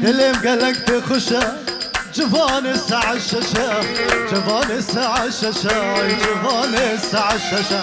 دلم قالك تخشى جفان الساعة الشاشة جفان الساعة الشاشة جفان الساعة الشاشة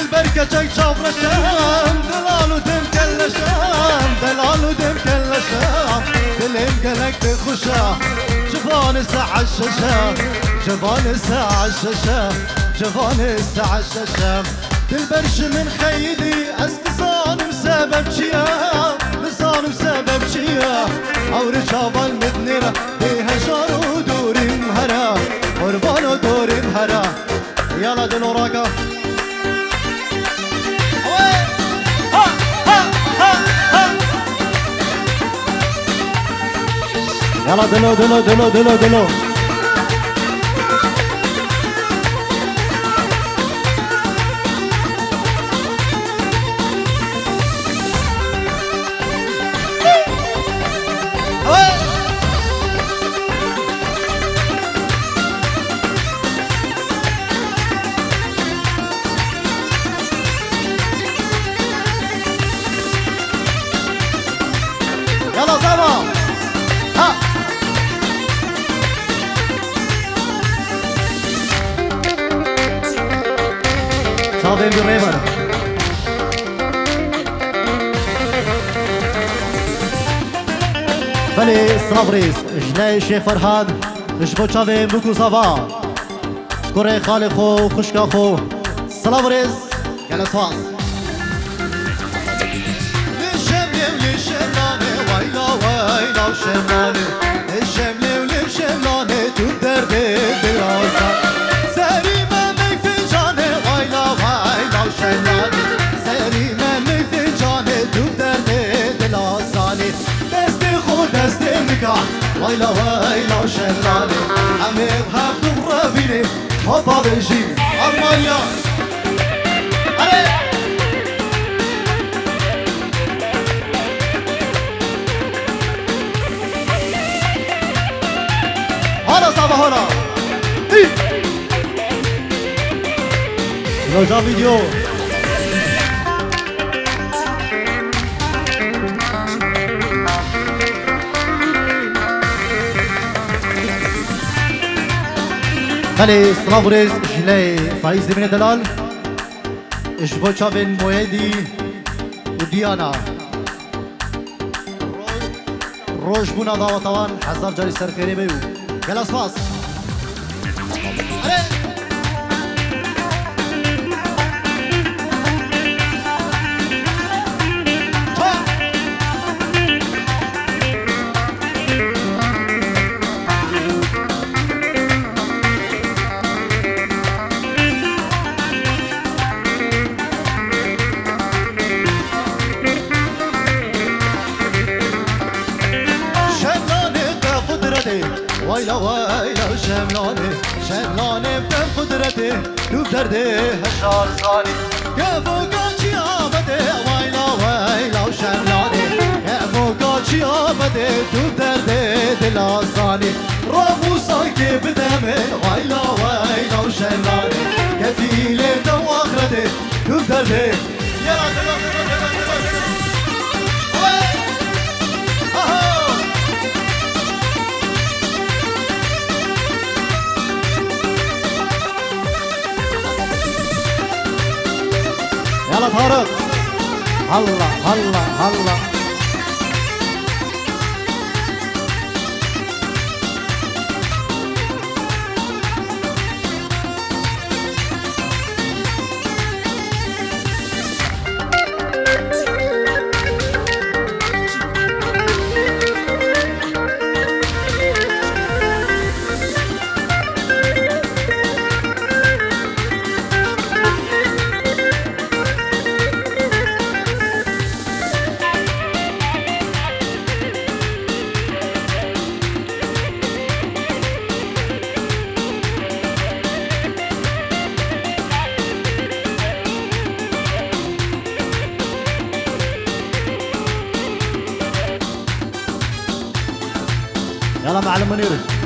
البركة جاي شاف رشام دلال ودم كل شام دلال ودم كل شام دلم قالك تخشى جفان الساعة الشاشة جفان الساعة الشاشة جفان الساعة الشاشة البرش من خيدي استصان بسبب شيا لسان بسبب شيا او رشاف المدنيرة بيها شار ودور مهرا قربان ودور مهرا يلا دلو راكا يلا دلو دلو دلو دلو دلو يلا زما ها صافي بالريفر بلي صابريس جلاي الشيخ فرحان جبو تشافي بوكو صافا كوري خالي خو خشكا خو صابريس يلا صواص ويلا وشملاني الشملي والمشملاني تدردي بالعصا سريمة مي فنجاني ويلا وشملاني سريمة مي فنجاني تدردي بالعصاني دستي خو دستي نكاح ويلا وشملاني عمير هبدو غرابيني هوبا بيجي ألمانيا هلا لو جا فيديو خلي صنابريز جلاي فايز من دلال اشبو شافين مويدي وديانا روش بونا داوا طوان حزار جاري سرخيري بيو يلا صفاص ويلا ويلا شملاني شملاني بدم قدرتي دوب دردي هشار صاني كيفو قاتشي آبدي ويلا ويلا شملاني كيفو قاتشي آبدي دوب دردي دلاساني رافو صايكي بدمي ويلا ويلا شملاني كفيلي دو آخرتي دوب دردي يلا دلو دلو دلو دلو دلو يلا طارق هلا هلا هلا يلا معلم منير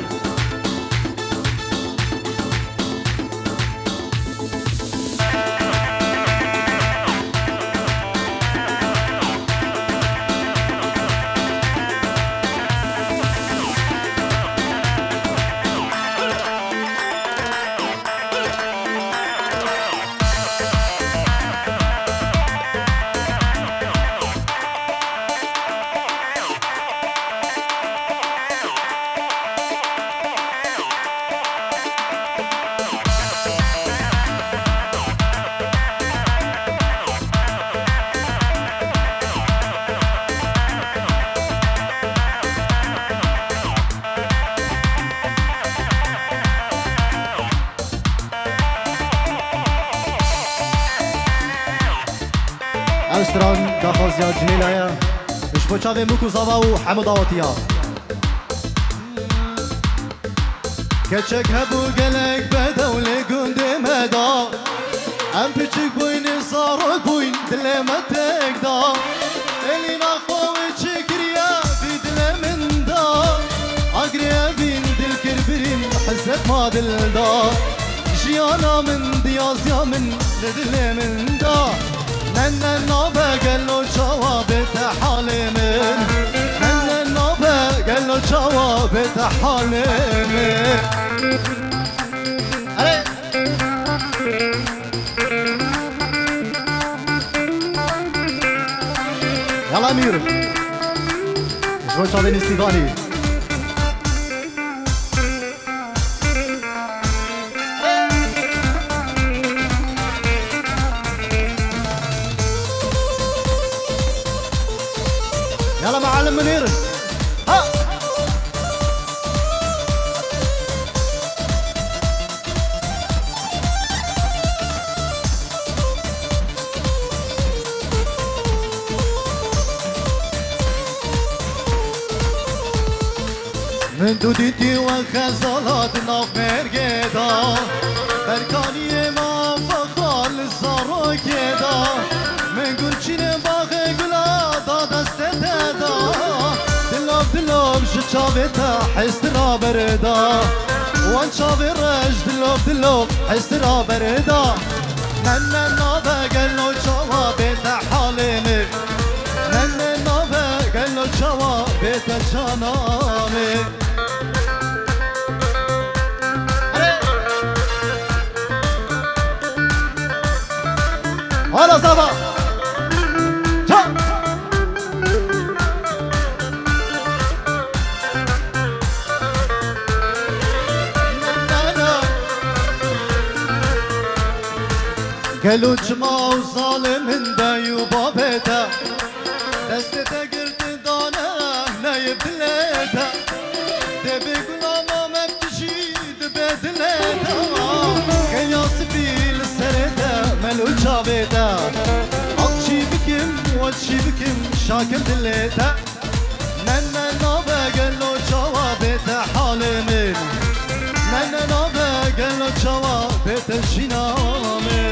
استران دخوزیا جهیلایا اش بچاوی مکو زاوا و حمد آواتیا کچک هبو گلک بدولی گنده مدا ام پیچک بوین سارک بوین دل متک دا الینا خواهی چکریا بی دل من دا اگریا بین دل کربرین حزت ما دل دا جیانا من دیازیا من دل من دا نن نابا قالو جوابت حالي من نن نابا قالو جوابت حالي من يلا امير شوي شاطين استيفاني يلا معلم منير ها من دوديتي وخزالات نافر قدا بركاني ما فقال الزارو كدا من قرشين باغي قلا دا دستتا دا دلوب شتشافتا حسترا بردا وان شافي رج دلوب حسترا بردا نن نابا قالو جوابتا حالي نن نابا قالو جوابتا جانامي هلا صبا قالوا جماع ظالم دايو بابتا دستتا قرت دانا نايب دلتا دبي قلاما ما بتجيد بدلتا كان ياسبي للسرتا ملو جابتا أطشي بكم واتشي بكم شاكل دلتا نن نابا قالوا جوابتا حالي من نن نابا قالوا جوابتا جنامي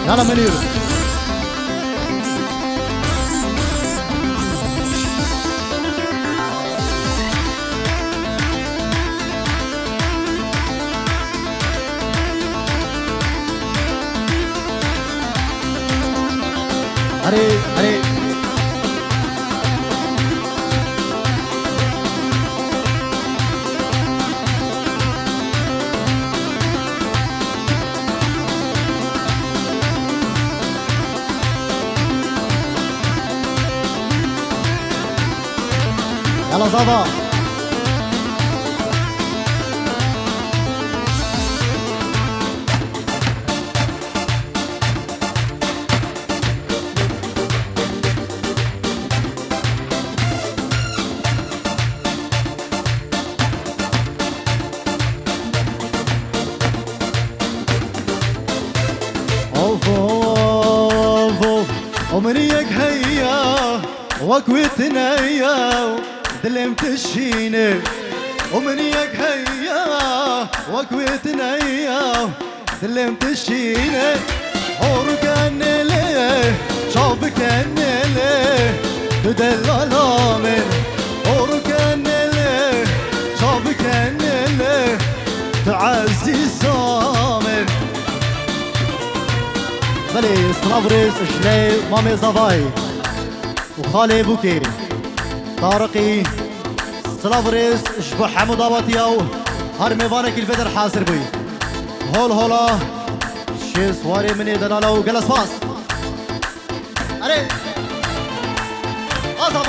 يلا منير هري يلا صبا اوف اوف اوف عمريك هيا وكويتنا يا دلمت الشينه ومنيك هيا وكويتنا اياه تلم تشينه حورك ليه شوفك ليه تدلل من حورك ليه شوفك ليه تعزي صامن بلي صنابريس شلي مامي صفاي وخالي بوكي طارقي صنابريس شبح حمود اباطياو هرمي فانك الفدر حاصر بي هول هولا شي صواري مني دلالو جلس فاس علي اصلا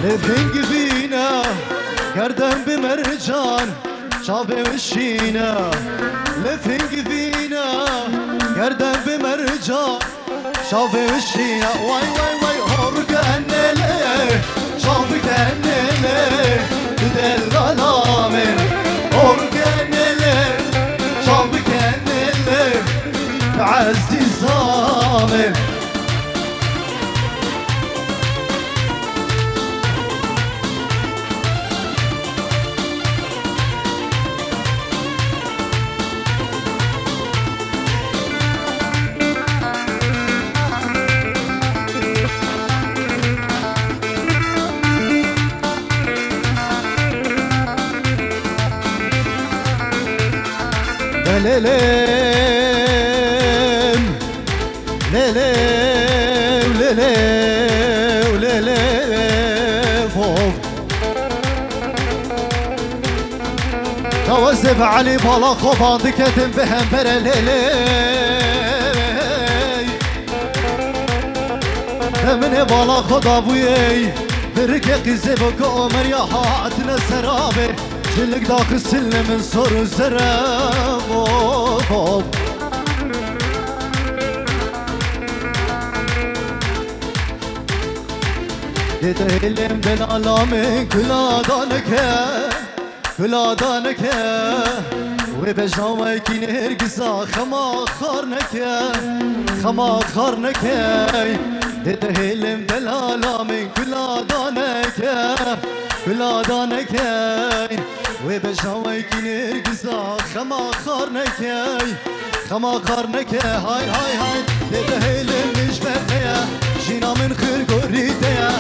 لفنق فينا قردن بمرجان شابي وشينا لفنق فينا قردن بمرجان شابي وشينا واي واي واي هورك ليه شابك ليه تدلل من هورك ليه شابك ليه تعزي صامن ليلين ليلين ليلين ليلين فوق توزف علي بالا خوفان دكتن بهم بره ليلين من بالا خدا بويي بركة قزي بك عمر يا حاتنا سرابي شلك داخل السلم من صور الزراب يتهلم بالعلامين كل آدانك وبجاوك نرقصا خما خارنك يتهلم بالعلامين كل آدانك وبجاوك نرقصا خما خارنك هاي يتهلم مش بتيا جينا من خير قريتيا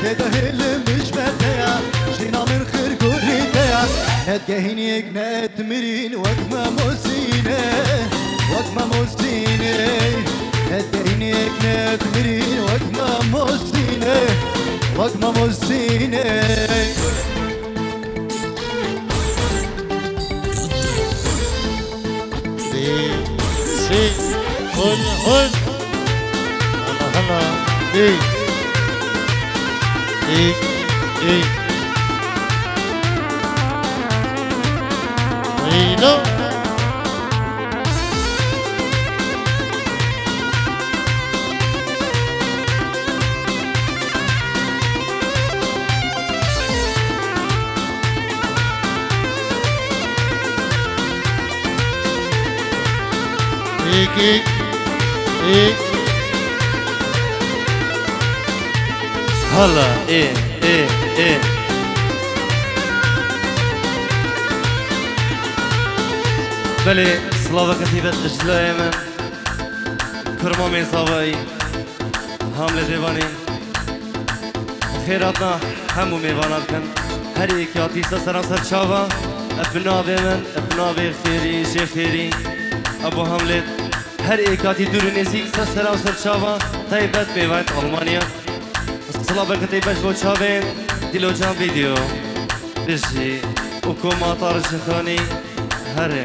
يتهلم مش بتيا جينا من خير قريتيا هتجهينيك نتمرين وقما موسيني هتجهينيك نتمرين وقما موسيني سي هون هلا دي no هلا ايه بلي سلاوة كتيبة اجلاء من كرما من صاوي حامل ديواني خيراتنا همو ميوانا بكن هر ايكاتي سسران سرچاوا ابناوي من ابناوي خيري شيخ خيري ابو حملت هر ايكاتي دور نزيك سسران سرچاوا تايبت ميوانت ألمانيا سلاوة كتيبة جو چاوين دلو جان فيديو بشي وكوما طارش خاني هره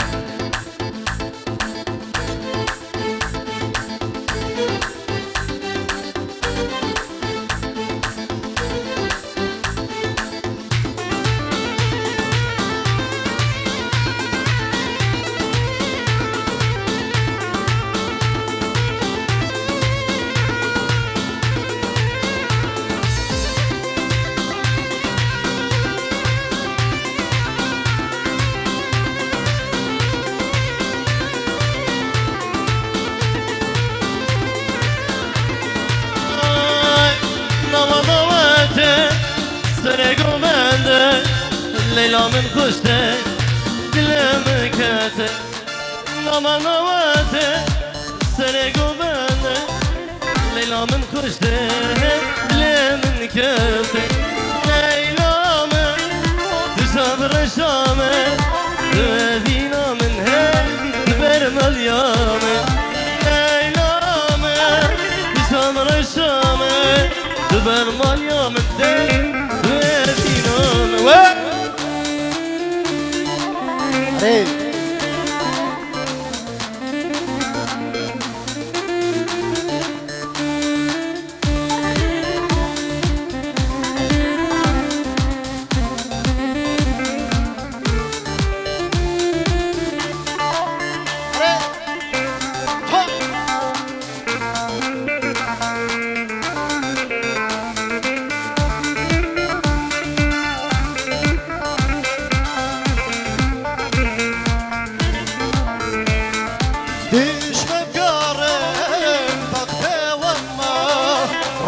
سرقو بنده لیلا من خوشته دلم کته ناما نواته سرقو بنده لیلا من خوشته دلم کته لیلا من صبر شامه دوینا من هی برمال یامه لیلا من صبر شامه برمال یامه دوینا من Hey.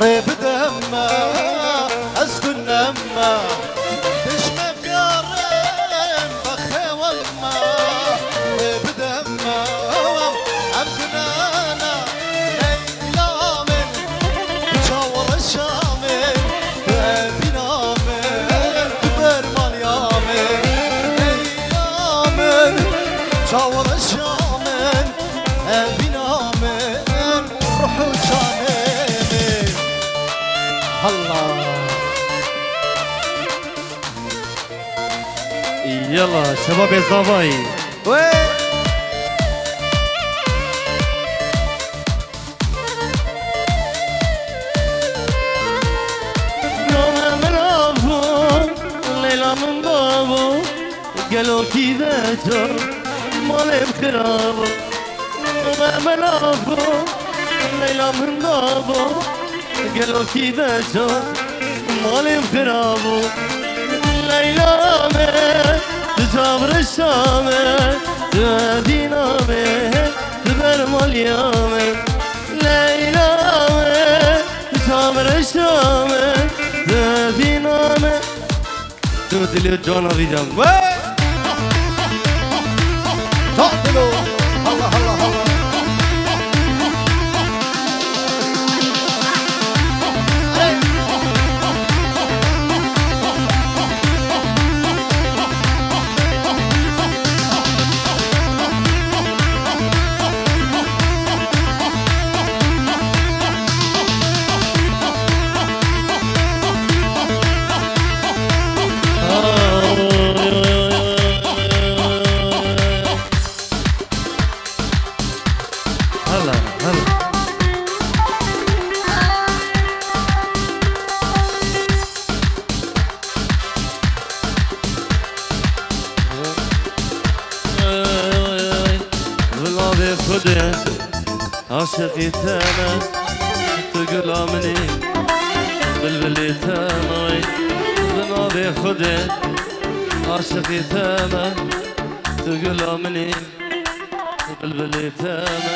ريب دمه اسكن نمه تشمى بقارن بخي والما ريب دمه امكن انا ليلى من تشاور الشامل بينا من كبر ماليامن ليلى من تشاور الشامل بينا من روح وشامل الله يلا شباب الزباين وين يوم من أبو ليلة من بابو قالوا كذا جو مالي بخرابو يوم من أبو ليلة من بابو قالوا كذا جو مالي بخرابو ليلى من تجابر الشامل تدينا من تبرمال يامن ليلى من تجابر الشامل تدينا من تدلي جانا بيجام تعطلوا الله الله الله خده عاشقی تنه تقول آمنی بلبلی تنه بنابی خده عاشقی تنه تقول آمنی بلبلی تنه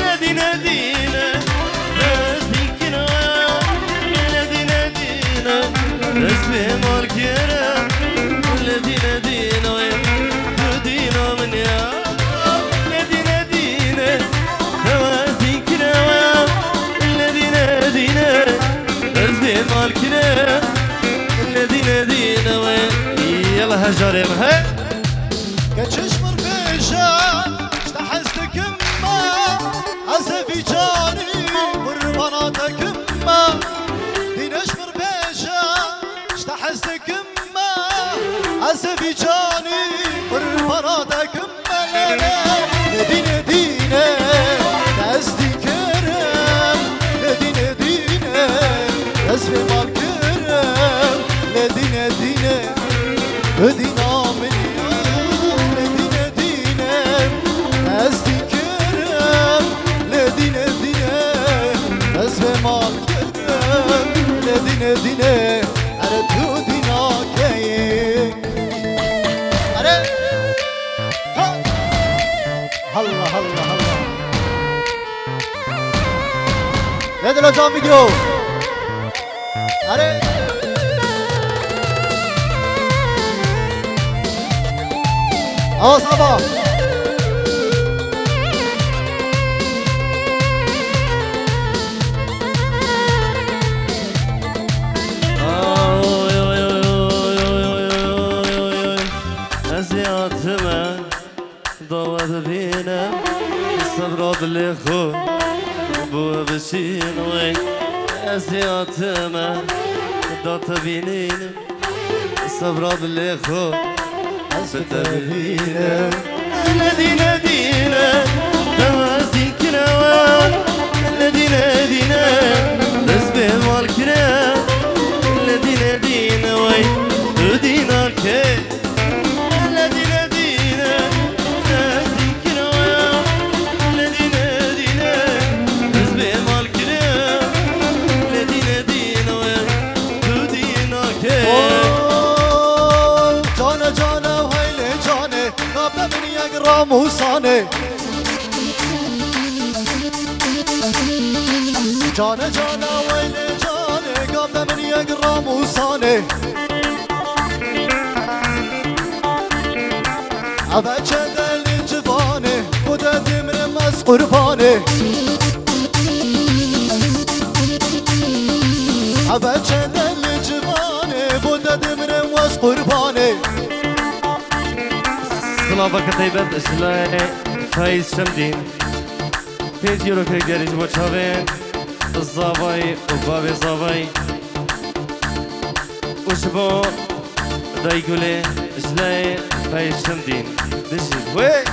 ندینه دینه دستی کنه ندینه دینه دستی مال کره ندینه دینه دینه من یا مالكنا الذين دينا يلا هجرم هي كتشش مرفيشان استحستك ما عزفي جاني برماناتك ما دينش مرفيشان استحستك ما عزفي جاني برماناتك ما ندين دينا دستي كرم ندين دينا اسمي مالكرم لدينا دينا ودينا مني لدينا دينا اسمي كرم لدينا دينا اسمي مالكرم لدينا دينا أردو دينا كي أرد هلا هلا هلا هذا لو جام فيديو أرد آسابا أزياتما ضوت بينا الصبر اللي خو بو بشينوي أزياتما ضوت بينينا الصبر اللي خو بتبينا نادينا دينا توازي كراوان نادينا دينا تسبح والكرام نادينا دينا وي ودينا كي نادينا دينا توازي كراوان نادينا دينا تسبح والكرام نادينا دينا وي ودينا كي جانا جانا وهيلي جاني قبل من يقرام وصاني جانا جانا ويلي جاني قبل من يقرام وصاني أبا جدل جفاني ودد من مس قرباني أبا جدل جفاني ودد من مس قرباني سلافك طيبت اشلاي فايز شمدين 5 يورو كريك داريج بوشافين الزافاي وبابي زافاي وشبو دايقولي اشلاي فايز شمدين دشي وي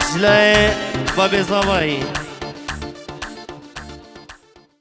اشلاي بابي زافاي